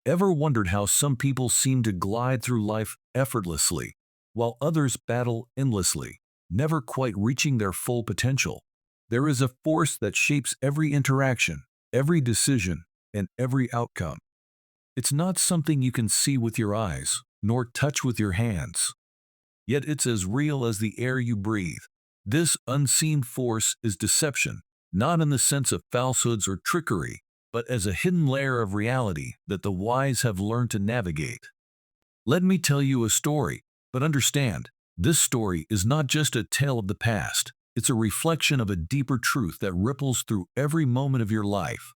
Ever wondered how some people seem to glide through life effortlessly, while others battle endlessly, never quite reaching their full potential? There is a force that shapes every interaction, every decision, and every outcome. It's not something you can see with your eyes, nor touch with your hands. Yet it's as real as the air you breathe. This unseen force is deception, not in the sense of falsehoods or trickery, but as a hidden layer of reality that the wise have learned to navigate. Let me tell you a story, but understand, this story is not just a tale of the past, it's a reflection of a deeper truth that ripples through every moment of your life.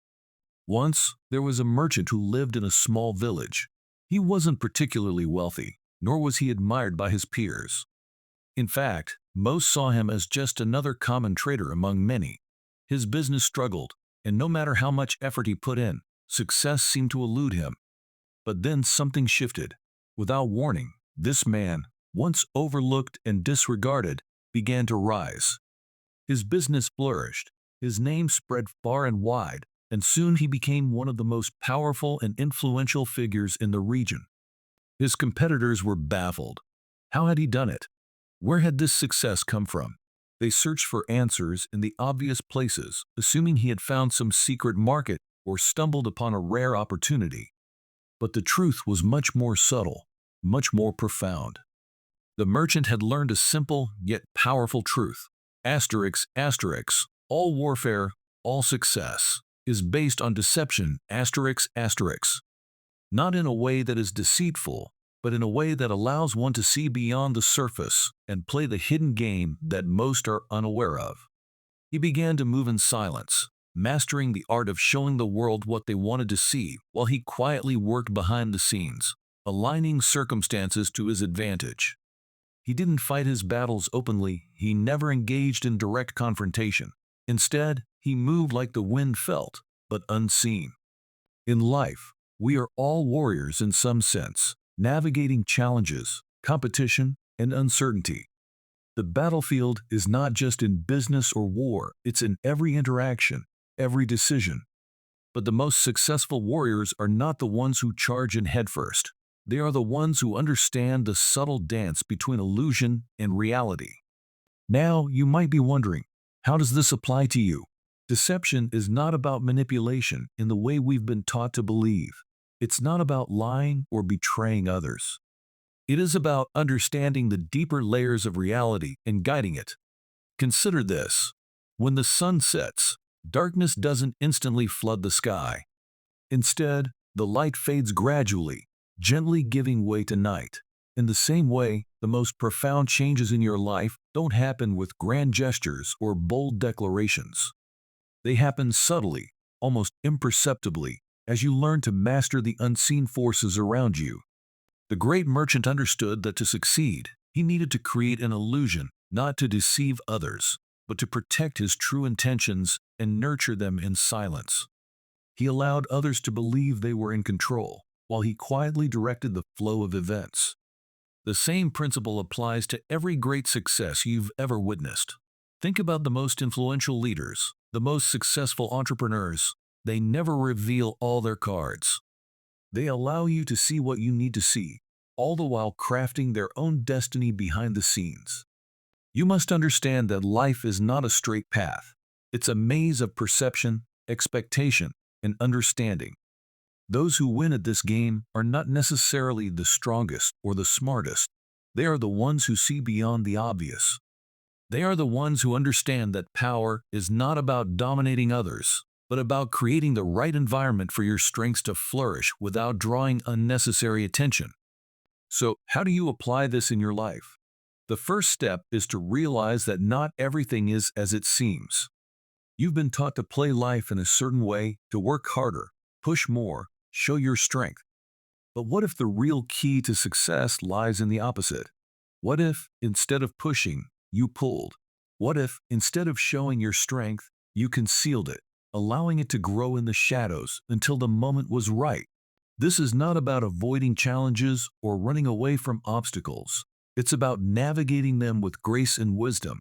Once, there was a merchant who lived in a small village. He wasn't particularly wealthy, nor was he admired by his peers. In fact, most saw him as just another common trader among many. His business struggled, and no matter how much effort he put in, success seemed to elude him. But then something shifted. Without warning, this man, once overlooked and disregarded, began to rise. His business flourished, his name spread far and wide, and soon he became one of the most powerful and influential figures in the region. His competitors were baffled. How had he done it? Where had this success come from? They searched for answers in the obvious places, assuming he had found some secret market or stumbled upon a rare opportunity. But the truth was much more subtle, much more profound. The merchant had learned a simple yet powerful truth. Asterisk, asterisk, all warfare, all success, is based on deception, asterisk, asterisk. Not in a way that is deceitful, but in a way that allows one to see beyond the surface and play the hidden game that most are unaware of. He began to move in silence, mastering the art of showing the world what they wanted to see while he quietly worked behind the scenes, aligning circumstances to his advantage. He didn't fight his battles openly, he never engaged in direct confrontation. Instead, he moved like the wind felt, but unseen. In life, we are all warriors in some sense, navigating challenges, competition, and uncertainty. The battlefield is not just in business or war, it's in every interaction, every decision. But the most successful warriors are not the ones who charge in headfirst. They are the ones who understand the subtle dance between illusion and reality. Now, you might be wondering, how does this apply to you? Deception is not about manipulation in the way we've been taught to believe. It's not about lying or betraying others. It is about understanding the deeper layers of reality and guiding it. Consider this. When the sun sets, darkness doesn't instantly flood the sky. Instead, the light fades gradually, gently giving way to night. In the same way, the most profound changes in your life don't happen with grand gestures or bold declarations. They happen subtly, almost imperceptibly, as you learn to master the unseen forces around you. The great merchant understood that to succeed, he needed to create an illusion, not to deceive others, but to protect his true intentions and nurture them in silence. He allowed others to believe they were in control, while he quietly directed the flow of events. The same principle applies to every great success you've ever witnessed. Think about the most influential leaders, the most successful entrepreneurs. They never reveal all their cards. They allow you to see what you need to see, all the while crafting their own destiny behind the scenes. You must understand that life is not a straight path. It's a maze of perception, expectation, and understanding. Those who win at this game are not necessarily the strongest or the smartest. They are the ones who see beyond the obvious. They are the ones who understand that power is not about dominating others, but about creating the right environment for your strengths to flourish without drawing unnecessary attention. So, how do you apply this in your life? The first step is to realize that not everything is as it seems. You've been taught to play life in a certain way, to work harder, push more, show your strength. But what if the real key to success lies in the opposite? What if, instead of pushing, you pulled? What if, instead of showing your strength, you concealed it, allowing it to grow in the shadows until the moment was right? This is not about avoiding challenges or running away from obstacles. It's about navigating them with grace and wisdom.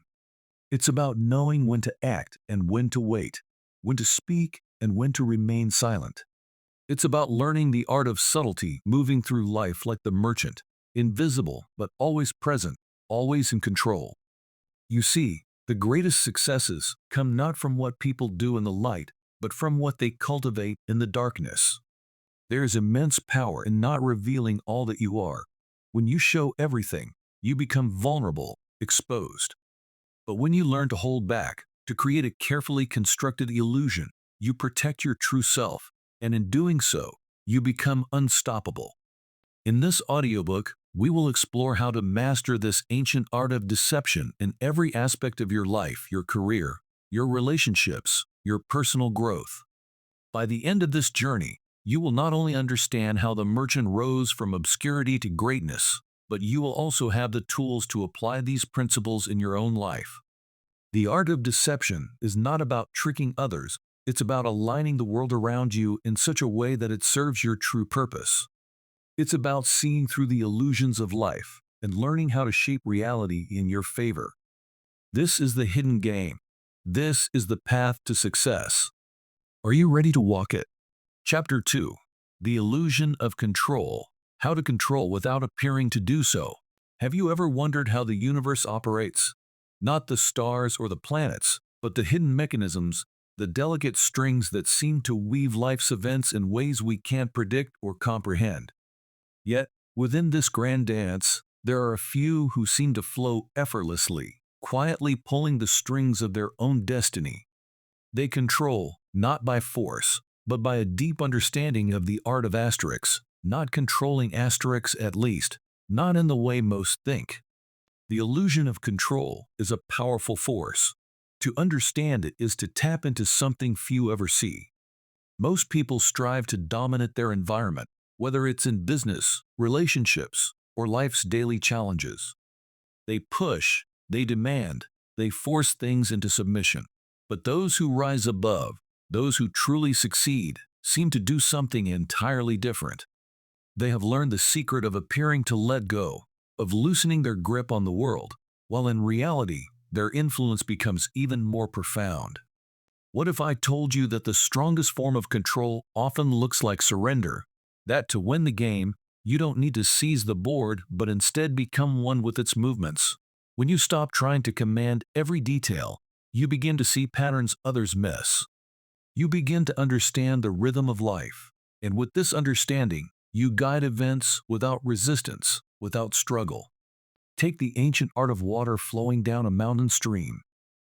It's about knowing when to act and when to wait, when to speak and when to remain silent. It's about learning the art of subtlety, moving through life like the merchant, invisible but always present, always in control. You see, the greatest successes come not from what people do in the light, but from what they cultivate in the darkness. There is immense power in not revealing all that you are. When you show everything, you become vulnerable, exposed. But when you learn to hold back, to create a carefully constructed illusion, you protect your true self, and in doing so, you become unstoppable. In this audiobook, we will explore how to master this ancient art of deception in every aspect of your life, your career, your relationships, your personal growth. By the end of this journey, you will not only understand how the merchant rose from obscurity to greatness, but you will also have the tools to apply these principles in your own life. The art of deception is not about tricking others, it's about aligning the world around you in such a way that it serves your true purpose. It's about seeing through the illusions of life and learning how to shape reality in your favor. This is the hidden game. This is the path to success. Are you ready to walk it? Chapter 2. The Illusion of Control. How to control without appearing to do so. Have you ever wondered how the universe operates? Not the stars or the planets, but the hidden mechanisms, the delicate strings that seem to weave life's events in ways we can't predict or comprehend. Yet, within this grand dance, there are a few who seem to flow effortlessly, quietly pulling the strings of their own destiny. They control, not by force, but by a deep understanding of the art of asterisks, not controlling asterisks at least, not in the way most think. The illusion of control is a powerful force. To understand it is to tap into something few ever see. Most people strive to dominate their environment, whether it's in business, relationships, or life's daily challenges. They push, they demand, they force things into submission. But those who rise above, those who truly succeed, seem to do something entirely different. They have learned the secret of appearing to let go, of loosening their grip on the world, while in reality, their influence becomes even more profound. What if I told you that the strongest form of control often looks like surrender? That to win the game, you don't need to seize the board, but instead become one with its movements. When you stop trying to command every detail, you begin to see patterns others miss. You begin to understand the rhythm of life, and with this understanding, you guide events without resistance, without struggle. Take the ancient art of water flowing down a mountain stream.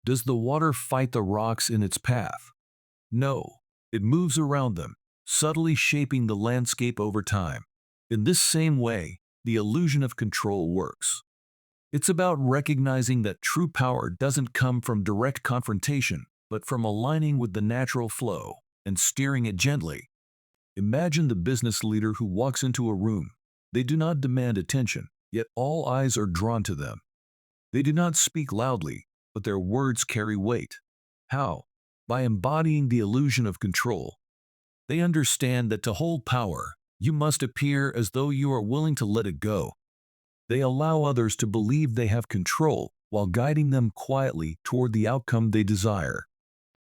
Does the water fight the rocks in its path? No, it moves around them, subtly shaping the landscape over time. In this same way, the illusion of control works. It's about recognizing that true power doesn't come from direct confrontation, but from aligning with the natural flow and steering it gently. Imagine the business leader who walks into a room. They do not demand attention, yet all eyes are drawn to them. They do not speak loudly, but their words carry weight. How? By embodying the illusion of control. They understand that to hold power, you must appear as though you are willing to let it go. They allow others to believe they have control while guiding them quietly toward the outcome they desire.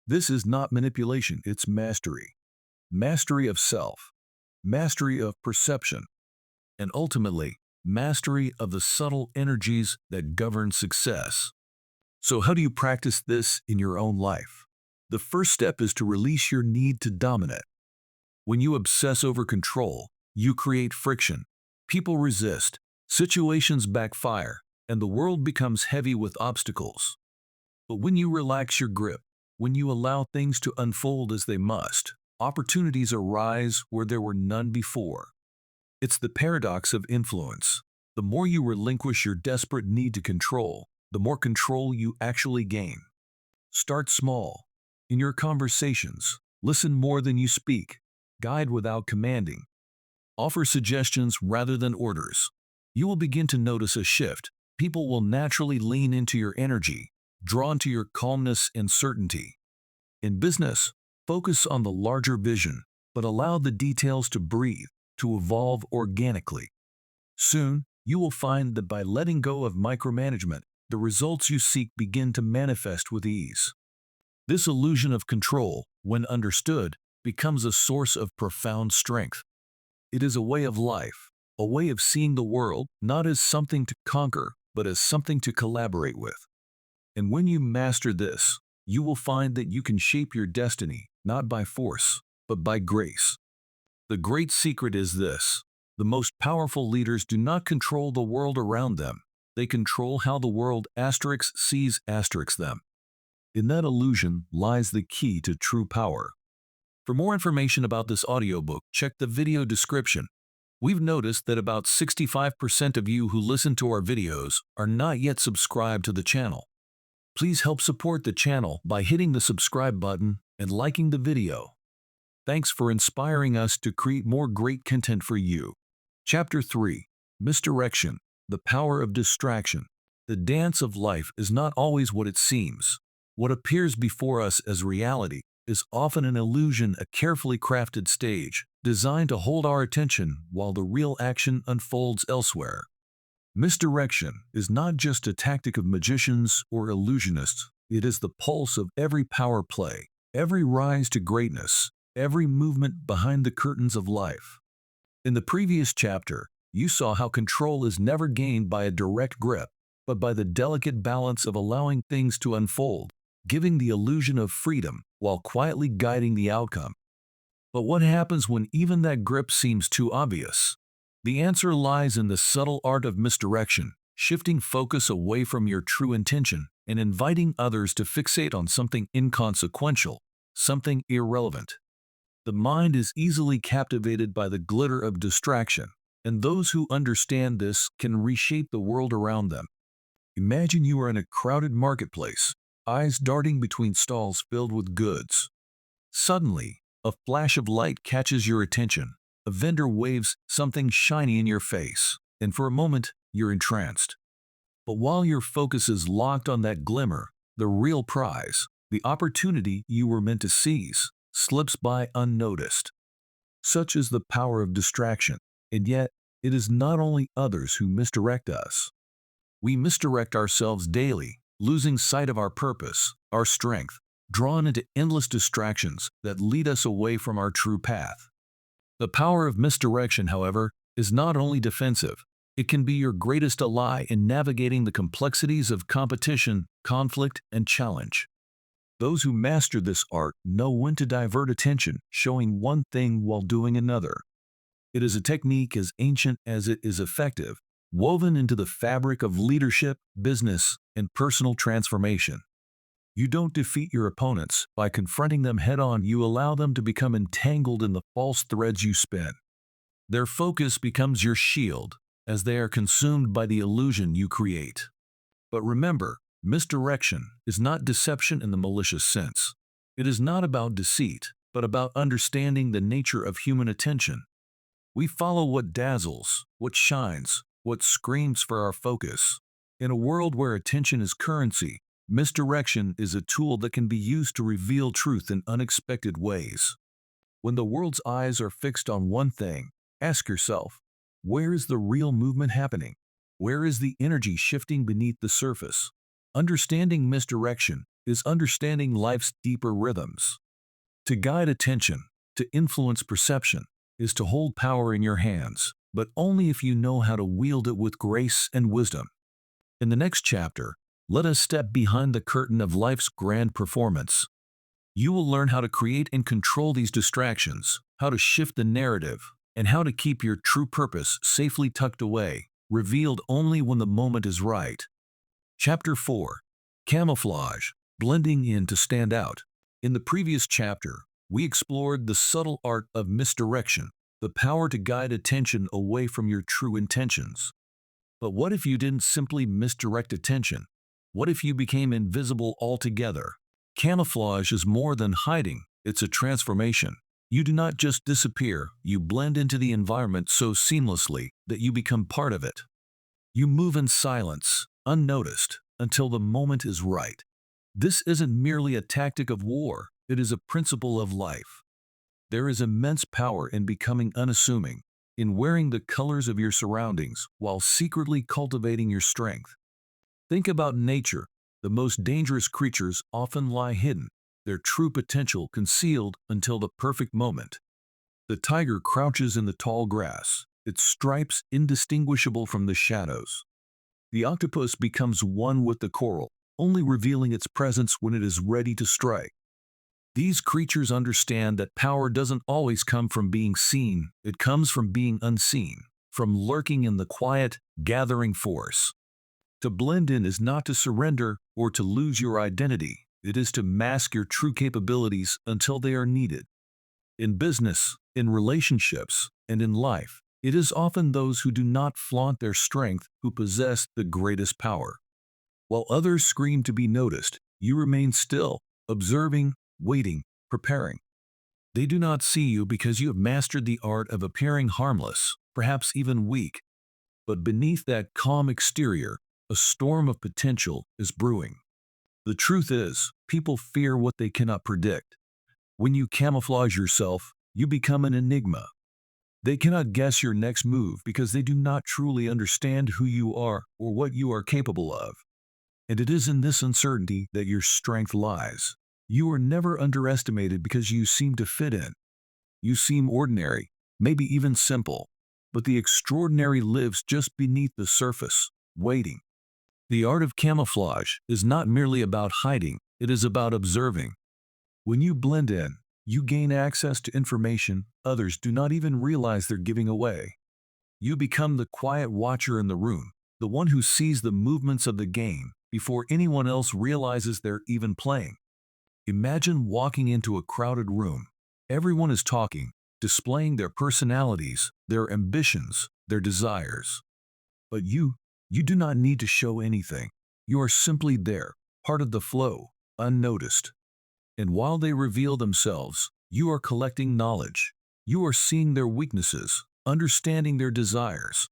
This is not manipulation, it's mastery. Mastery of self, mastery of perception, and ultimately, mastery of the subtle energies that govern success. So how do you practice this in your own life? The first step is to release your need to dominate. When you obsess over control, you create friction. People resist, situations backfire, and the world becomes heavy with obstacles. But when you relax your grip, when you allow things to unfold as they must, opportunities arise where there were none before. It's the paradox of influence. The more you relinquish your desperate need to control, the more control you actually gain. Start small. In your conversations, listen more than you speak. Guide without commanding. Offer suggestions rather than orders. You will begin to notice a shift. People will naturally lean into your energy, drawn to your calmness and certainty. In business, focus on the larger vision, but allow the details to breathe, to evolve organically. Soon, you will find that by letting go of micromanagement, the results you seek begin to manifest with ease. This illusion of control, when understood, becomes a source of profound strength. It is a way of life, a way of seeing the world not as something to conquer, but as something to collaborate with. And when you master this, you will find that you can shape your destiny not by force, but by grace. The great secret is this: the most powerful leaders do not control the world around them, they control how the world sees them. In that illusion lies the key to true power. For more information about this audiobook, check the video description. We've noticed that about 65% of you who listen to our videos are not yet subscribed to the channel. Please help support the channel by hitting the subscribe button and liking the video. Thanks for inspiring us to create more great content for you. Chapter 3. Misdirection. The Power of Distraction. The dance of life is not always what it seems. What appears before us as reality is often an illusion, a carefully crafted stage, designed to hold our attention while the real action unfolds elsewhere. Misdirection is not just a tactic of magicians or illusionists, it is the pulse of every power play, every rise to greatness, every movement behind the curtains of life. In the previous chapter, you saw how control is never gained by a direct grip, but by the delicate balance of allowing things to unfold, giving the illusion of freedom while quietly guiding the outcome. But what happens when even that grip seems too obvious? The answer lies in the subtle art of misdirection, shifting focus away from your true intention and inviting others to fixate on something inconsequential, something irrelevant. The mind is easily captivated by the glitter of distraction, and those who understand this can reshape the world around them. Imagine you are in a crowded marketplace, eyes darting between stalls filled with goods. Suddenly, a flash of light catches your attention. A vendor waves something shiny in your face, and for a moment, you're entranced. But while your focus is locked on that glimmer, the real prize, the opportunity you were meant to seize, slips by unnoticed. Such is the power of distraction, and yet, it is not only others who misdirect us. We misdirect ourselves daily, losing sight of our purpose, our strength, drawn into endless distractions that lead us away from our true path. The power of misdirection, however, is not only defensive, it can be your greatest ally in navigating the complexities of competition, conflict, and challenge. Those who master this art know when to divert attention, showing one thing while doing another. It is a technique as ancient as it is effective, woven into the fabric of leadership, business, and personal transformation. You don't defeat your opponents by confronting them head-on, you allow them to become entangled in the false threads you spin. Their focus becomes your shield, as they are consumed by the illusion you create. But remember, misdirection is not deception in the malicious sense. It is not about deceit, but about understanding the nature of human attention. We follow what dazzles, what shines, what screams for our focus. In a world where attention is currency, misdirection is a tool that can be used to reveal truth in unexpected ways. When the world's eyes are fixed on one thing, ask yourself, where is the real movement happening? Where is the energy shifting beneath the surface? Understanding misdirection is understanding life's deeper rhythms. To guide attention, to influence perception, is to hold power in your hands, but only if you know how to wield it with grace and wisdom. In the next chapter, let us step behind the curtain of life's grand performance. You will learn how to create and control these distractions, how to shift the narrative, and how to keep your true purpose safely tucked away, revealed only when the moment is right. Chapter 4. Camouflage, blending in to stand out. In the previous chapter, we explored the subtle art of misdirection, the power to guide attention away from your true intentions. But what if you didn't simply misdirect attention? What if you became invisible altogether? Camouflage is more than hiding, it's a transformation. You do not just disappear, you blend into the environment so seamlessly that you become part of it. You move in silence, unnoticed, until the moment is right. This isn't merely a tactic of war, it is a principle of life. There is immense power in becoming unassuming, in wearing the colors of your surroundings while secretly cultivating your strength. Think about nature. The most dangerous creatures often lie hidden. their true potential concealed until the perfect moment. The tiger crouches in the tall grass, its stripes indistinguishable from the shadows. The octopus becomes one with the coral, only revealing its presence when it is ready to strike. These creatures understand that power doesn't always come from being seen, it comes from being unseen, from lurking in the quiet, gathering force. To blend in is not to surrender or to lose your identity, it is to mask your true capabilities until they are needed. In business, in relationships, and in life, it is often those who do not flaunt their strength who possess the greatest power. While others scream to be noticed, you remain still, observing, waiting, preparing. They do not see you because you have mastered the art of appearing harmless, perhaps even weak. But beneath that calm exterior, a storm of potential is brewing. The truth is, people fear what they cannot predict. When you camouflage yourself, you become an enigma. They cannot guess your next move because they do not truly understand who you are or what you are capable of. And it is in this uncertainty that your strength lies. You are never underestimated because you seem to fit in. You seem ordinary, maybe even simple, but the extraordinary lives just beneath the surface, waiting. The art of camouflage is not merely about hiding, it is about observing. When you blend in, you gain access to information others do not even realize they're giving away. You become the quiet watcher in the room, the one who sees the movements of the game before anyone else realizes they're even playing. Imagine walking into a crowded room. Everyone is talking, displaying their personalities, their ambitions, their desires. But you do not need to show anything. You are simply there, part of the flow, unnoticed. And while they reveal themselves, you are collecting knowledge. You are seeing their weaknesses, understanding their desires.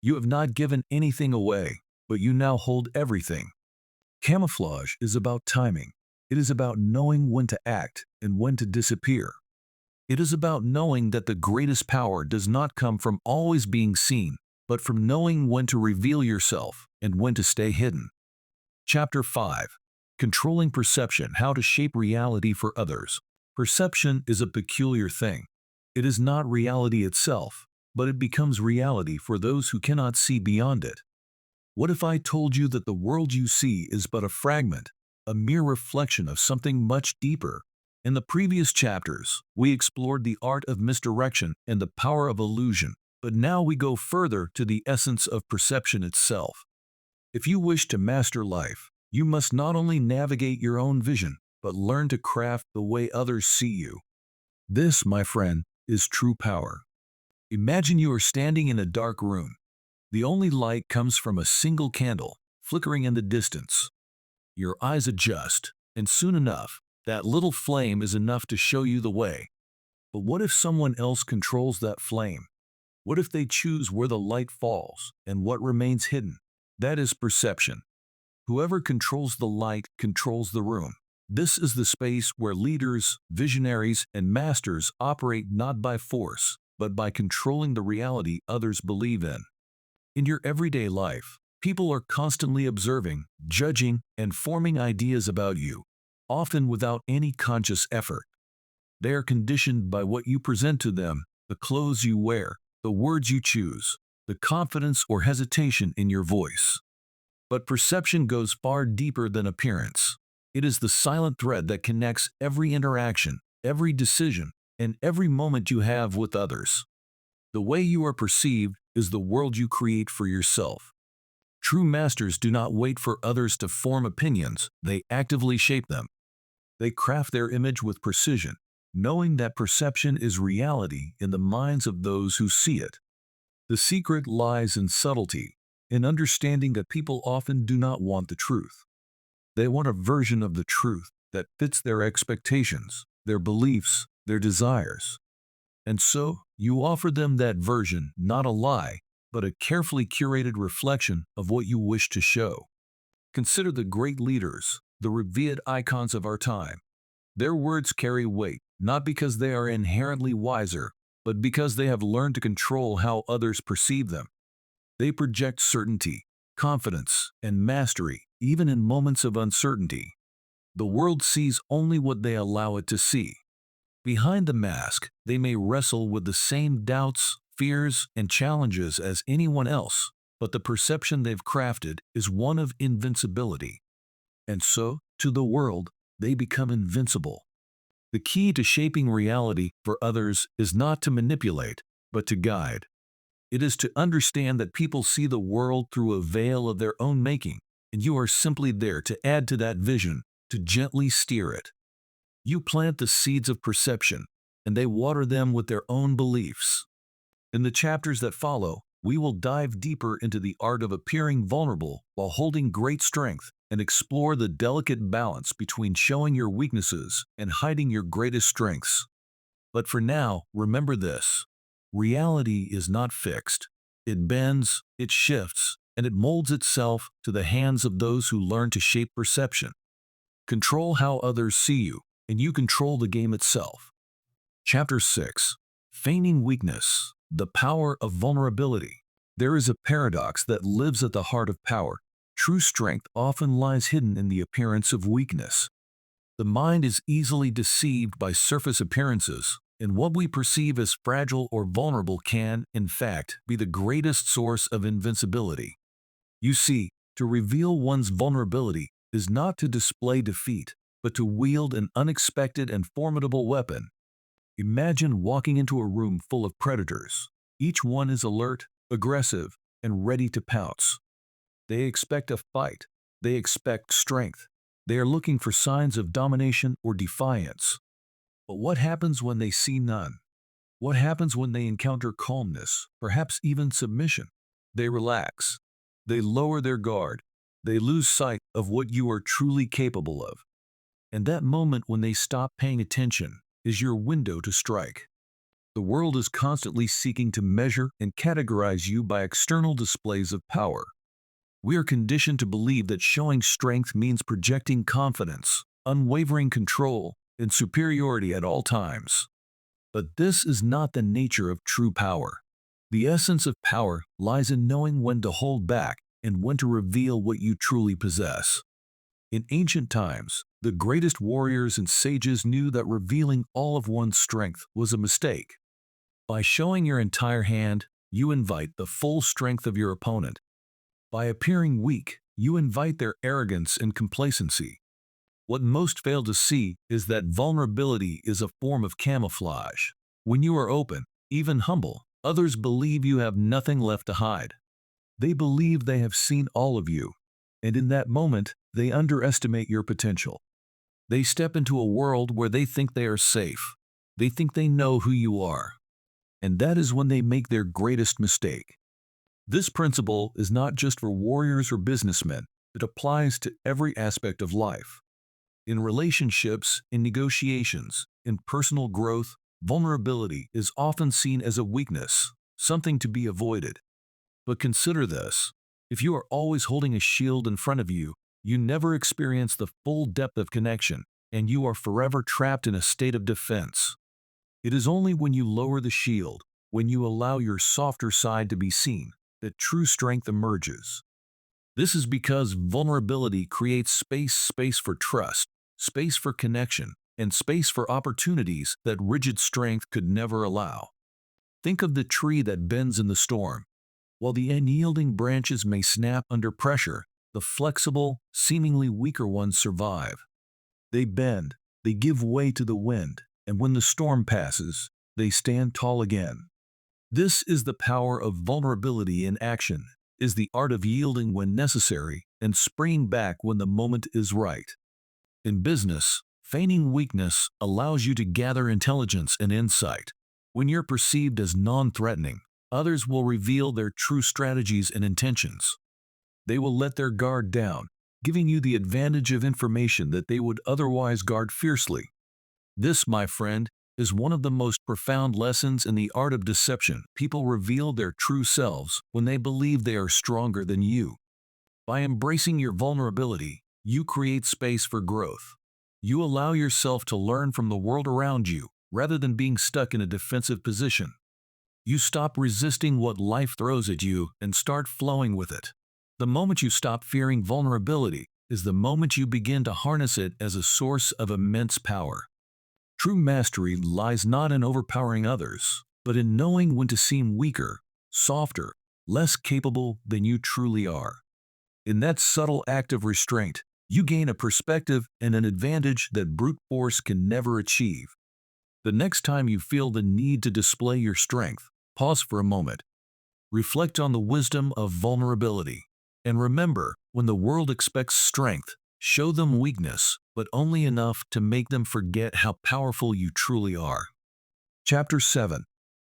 You have not given anything away, but you now hold everything. Camouflage is about timing. It is about knowing when to act and when to disappear. It is about knowing that the greatest power does not come from always being seen, but from knowing when to reveal yourself and when to stay hidden. Chapter 5. Controlling Perception: How to Shape Reality for Others. Perception is a peculiar thing. It is not reality itself, but it becomes reality for those who cannot see beyond it. What if I told you that the world you see is but a fragment, a mere reflection of something much deeper? In the previous chapters, we explored the art of misdirection and the power of illusion, but now we go further to the essence of perception itself. If you wish to master life, you must not only navigate your own vision, but learn to craft the way others see you. This, my friend, is true power. Imagine you are standing in a dark room. The only light comes from a single candle, flickering in the distance. Your eyes adjust, and soon enough, that little flame is enough to show you the way. But what if someone else controls that flame? What if they choose where the light falls and what remains hidden? That is perception. Whoever controls the light controls the room. This is the space where leaders, visionaries, and masters operate not by force, but by controlling the reality others believe in. In your everyday life, people are constantly observing, judging, and forming ideas about you, often without any conscious effort. They are conditioned by what you present to them, the clothes you wear, the words you choose, the confidence or hesitation in your voice. But perception goes far deeper than appearance. It is the silent thread that connects every interaction, every decision, and every moment you have with others. The way you are perceived is the world you create for yourself. True masters do not wait for others to form opinions, they actively shape them. They craft their image with precision, knowing that perception is reality in the minds of those who see it. The secret lies in subtlety, in understanding that people often do not want the truth. They want a version of the truth that fits their expectations, their beliefs, their desires. And so, you offer them that version, not a lie, but a carefully curated reflection of what you wish to show. Consider the great leaders, the revered icons of our time. Their words carry weight, not because they are inherently wiser, but because they have learned to control how others perceive them. They project certainty, confidence, and mastery, even in moments of uncertainty. The world sees only what they allow it to see. Behind the mask, they may wrestle with the same doubts, fears, and challenges as anyone else, but the perception they've crafted is one of invincibility. And so, to the world, they become invincible. The key to shaping reality for others is not to manipulate, but to guide. It is to understand that people see the world through a veil of their own making, and you are simply there to add to that vision, to gently steer it. You plant the seeds of perception, and they water them with their own beliefs. In the chapters that follow, we will dive deeper into the art of appearing vulnerable while holding great strength and explore the delicate balance between showing your weaknesses and hiding your greatest strengths. But for now, remember this. Reality is not fixed. It bends, it shifts, and it molds itself to the hands of those who learn to shape perception. Control how others see you, and you control the game itself. Chapter 6. Feigning Weakness. The Power of Vulnerability. There is a paradox that lives at the heart of power. True strength often lies hidden in the appearance of weakness. The mind is easily deceived by surface appearances, and what we perceive as fragile or vulnerable can, in fact, be the greatest source of invincibility. You see, to reveal one's vulnerability is not to display defeat, but to wield an unexpected and formidable weapon. Imagine walking into a room full of predators. Each one is alert, aggressive, and ready to pounce. They expect a fight. They expect strength. They are looking for signs of domination or defiance. But what happens when they see none? What happens when they encounter calmness, perhaps even submission? They relax. They lower their guard. They lose sight of what you are truly capable of. And that moment when they stop paying attention is your window to strike. The world is constantly seeking to measure and categorize you by external displays of power. We are conditioned to believe that showing strength means projecting confidence, unwavering control, and superiority at all times. But this is not the nature of true power. The essence of power lies in knowing when to hold back and when to reveal what you truly possess. In ancient times, the greatest warriors and sages knew that revealing all of one's strength was a mistake. By showing your entire hand, you invite the full strength of your opponent. By appearing weak, you invite their arrogance and complacency. What most fail to see is that vulnerability is a form of camouflage. When you are open, even humble, others believe you have nothing left to hide. They believe they have seen all of you, and in that moment, they underestimate your potential. They step into a world where they think they are safe. They think they know who you are. And that is when they make their greatest mistake. This principle is not just for warriors or businessmen. It applies to every aspect of life. In relationships, in negotiations, in personal growth, vulnerability is often seen as a weakness, something to be avoided. But consider this. If you are always holding a shield in front of you, you never experience the full depth of connection, and you are forever trapped in a state of defense. It is only when you lower the shield, when you allow your softer side to be seen, that true strength emerges. This is because vulnerability creates space for trust, space for connection, and space for opportunities that rigid strength could never allow. Think of the tree that bends in the storm. While the unyielding branches may snap under pressure, the flexible, seemingly weaker ones survive. They bend, they give way to the wind, and when the storm passes, they stand tall again. This is the power of vulnerability in action, is the art of yielding when necessary and springing back when the moment is right. In business, feigning weakness allows you to gather intelligence and insight. When you're perceived as non-threatening, others will reveal their true strategies and intentions. They will let their guard down, giving you the advantage of information that they would otherwise guard fiercely. This, my friend, is one of the most profound lessons in the art of deception. People reveal their true selves when they believe they are stronger than you. By embracing your vulnerability, you create space for growth. You allow yourself to learn from the world around you, rather than being stuck in a defensive position. You stop resisting what life throws at you and start flowing with it. The moment you stop fearing vulnerability, is the moment you begin to harness it as a source of immense power. True mastery lies not in overpowering others, but in knowing when to seem weaker, softer, less capable than you truly are. In that subtle act of restraint, you gain a perspective and an advantage that brute force can never achieve. The next time you feel the need to display your strength, pause for a moment. Reflect on the wisdom of vulnerability. And remember, when the world expects strength, show them weakness, but only enough to make them forget how powerful you truly are. Chapter 7.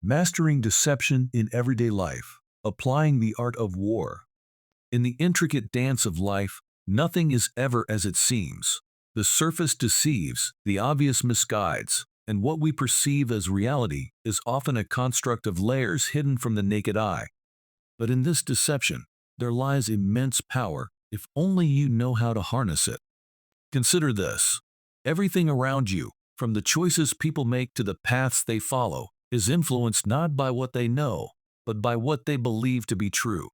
Mastering Deception in Everyday Life. Applying the Art of War. In the intricate dance of life, nothing is ever as it seems. The surface deceives, the obvious misguides, and what we perceive as reality is often a construct of layers hidden from the naked eye. But in this deception, there lies immense power if only you know how to harness it. Consider this. Everything around you, from the choices people make to the paths they follow, is influenced not by what they know, but by what they believe to be true.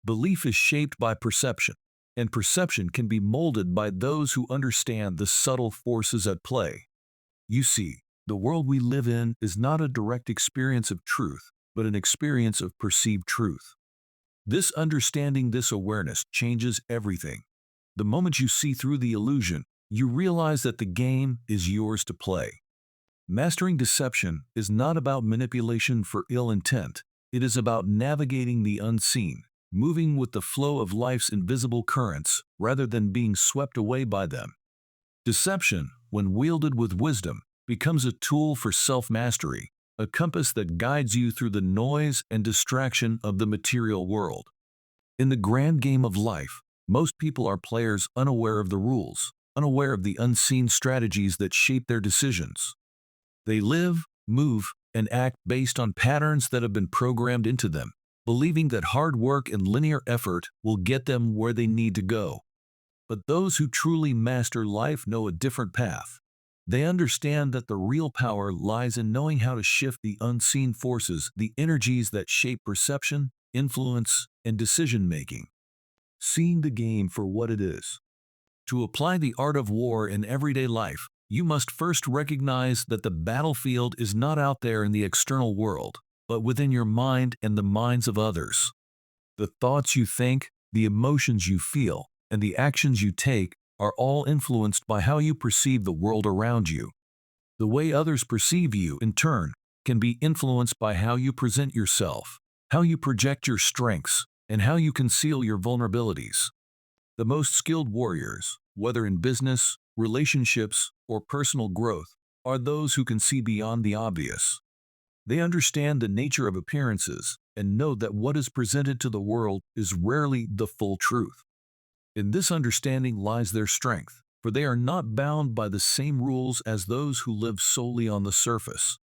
Belief is shaped by perception, and perception can be molded by those who understand the subtle forces at play. You see, the world we live in is not a direct experience of truth, but an experience of perceived truth. This understanding, this awareness, changes everything. The moment you see through the illusion, you realize that the game is yours to play. Mastering deception is not about manipulation for ill intent. It is about navigating the unseen, moving with the flow of life's invisible currents rather than being swept away by them. Deception, when wielded with wisdom, becomes a tool for self-mastery, a compass that guides you through the noise and distraction of the material world. In the grand game of life, most people are players unaware of the rules, unaware of the unseen strategies that shape their decisions. They live, move, and act based on patterns that have been programmed into them, believing that hard work and linear effort will get them where they need to go. But those who truly master life know a different path. They understand that the real power lies in knowing how to shift the unseen forces, the energies that shape perception, influence, and decision-making. Seeing the game for what it is. To apply the art of war in everyday life, you must first recognize that the battlefield is not out there in the external world, but within your mind and the minds of others. The thoughts you think, the emotions you feel, and the actions you take are all influenced by how you perceive the world around you. The way others perceive you, in turn, can be influenced by how you present yourself, how you project your strengths, and how you conceal your vulnerabilities. The most skilled warriors, whether in business, relationships, or personal growth, are those who can see beyond the obvious. They understand the nature of appearances and know that what is presented to the world is rarely the full truth. In this understanding lies their strength, for they are not bound by the same rules as those who live solely on the surface.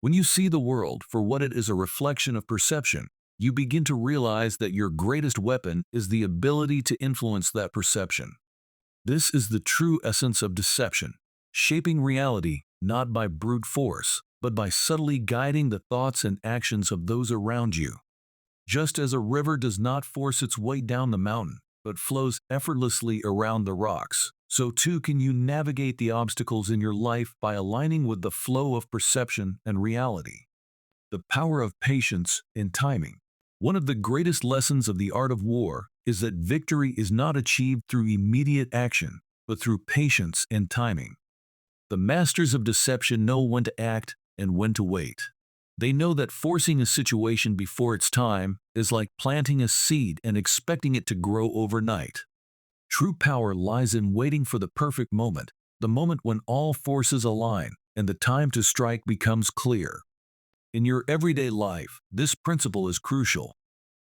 When you see the world for what it is, a reflection of perception, you begin to realize that your greatest weapon is the ability to influence that perception. This is the true essence of deception, shaping reality not by brute force, but by subtly guiding the thoughts and actions of those around you. Just as a river does not force its way down the mountain, but flows effortlessly around the rocks, so too can you navigate the obstacles in your life by aligning with the flow of perception and reality. The power of patience and timing. One of the greatest lessons of the art of war is that victory is not achieved through immediate action, but through patience and timing. The masters of deception know when to act and when to wait. They know that forcing a situation before its time is like planting a seed and expecting it to grow overnight. True power lies in waiting for the perfect moment, the moment when all forces align and the time to strike becomes clear. In your everyday life, this principle is crucial.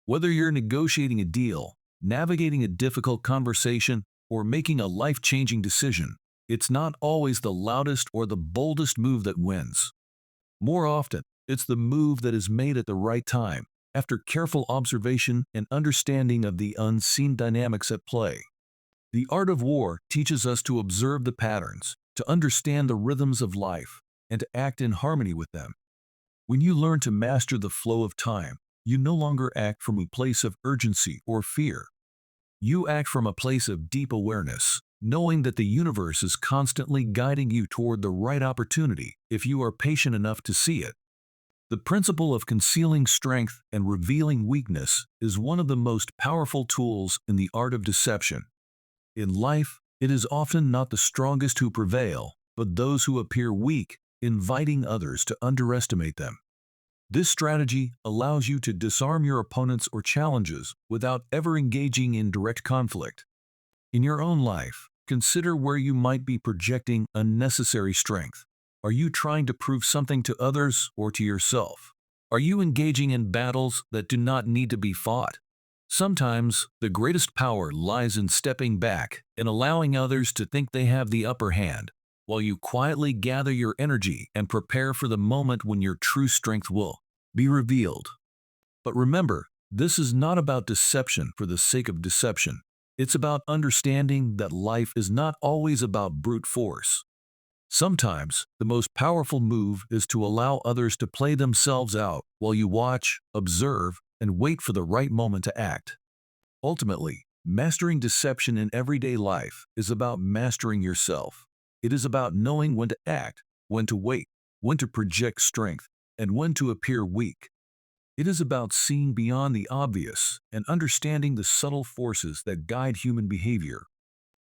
Whether you're negotiating a deal, navigating a difficult conversation, or making a life-changing decision, it's not always the loudest or the boldest move that wins. More often, it's the move that is made at the right time, after careful observation and understanding of the unseen dynamics at play. The art of war teaches us to observe the patterns, to understand the rhythms of life, and to act in harmony with them. When you learn to master the flow of time, you no longer act from a place of urgency or fear. You act from a place of deep awareness, knowing that the universe is constantly guiding you toward the right opportunity if you are patient enough to see it. The principle of concealing strength and revealing weakness is one of the most powerful tools in the art of deception. In life, it is often not the strongest who prevail, but those who appear weak, inviting others to underestimate them. This strategy allows you to disarm your opponents or challenges without ever engaging in direct conflict. In your own life, consider where you might be projecting unnecessary strength. Are you trying to prove something to others or to yourself? Are you engaging in battles that do not need to be fought? Sometimes, the greatest power lies in stepping back and allowing others to think they have the upper hand, while you quietly gather your energy and prepare for the moment when your true strength will be revealed. But remember, this is not about deception for the sake of deception. It's about understanding that life is not always about brute force. Sometimes, the most powerful move is to allow others to play themselves out while you watch, observe, and wait for the right moment to act. Ultimately, mastering deception in everyday life is about mastering yourself. It is about knowing when to act, when to wait, when to project strength, and when to appear weak. It is about seeing beyond the obvious and understanding the subtle forces that guide human behavior.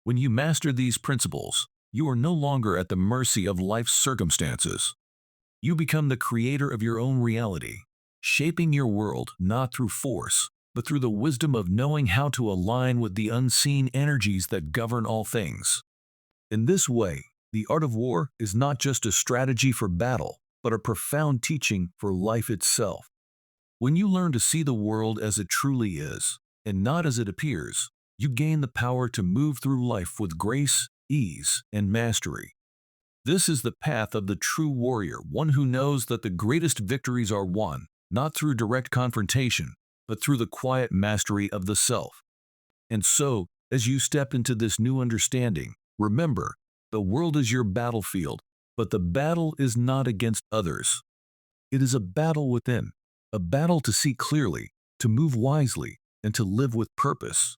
When you master these principles, you are no longer at the mercy of life's circumstances. You become the creator of your own reality, shaping your world not through force, but through the wisdom of knowing how to align with the unseen energies that govern all things. In this way, the art of war is not just a strategy for battle, but a profound teaching for life itself. When you learn to see the world as it truly is, and not as it appears, you gain the power to move through life with grace, ease, and mastery. This is the path of the true warrior, one who knows that the greatest victories are won, not through direct confrontation, but through the quiet mastery of the self. And so, as you step into this new understanding, remember, the world is your battlefield, but the battle is not against others. It is a battle within, a battle to see clearly, to move wisely, and to live with purpose.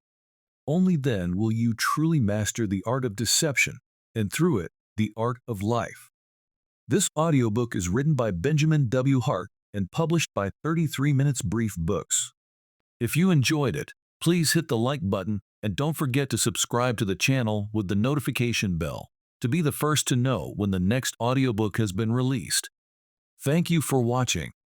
Only then will you truly master the art of deception, and through it, the art of life. This audiobook is written by Benjamin W. Hart and published by 33 Minutes Brief Books. If you enjoyed it, please hit the like button and don't forget to subscribe to the channel with the notification bell to be the first to know when the next audiobook has been released. Thank you for watching.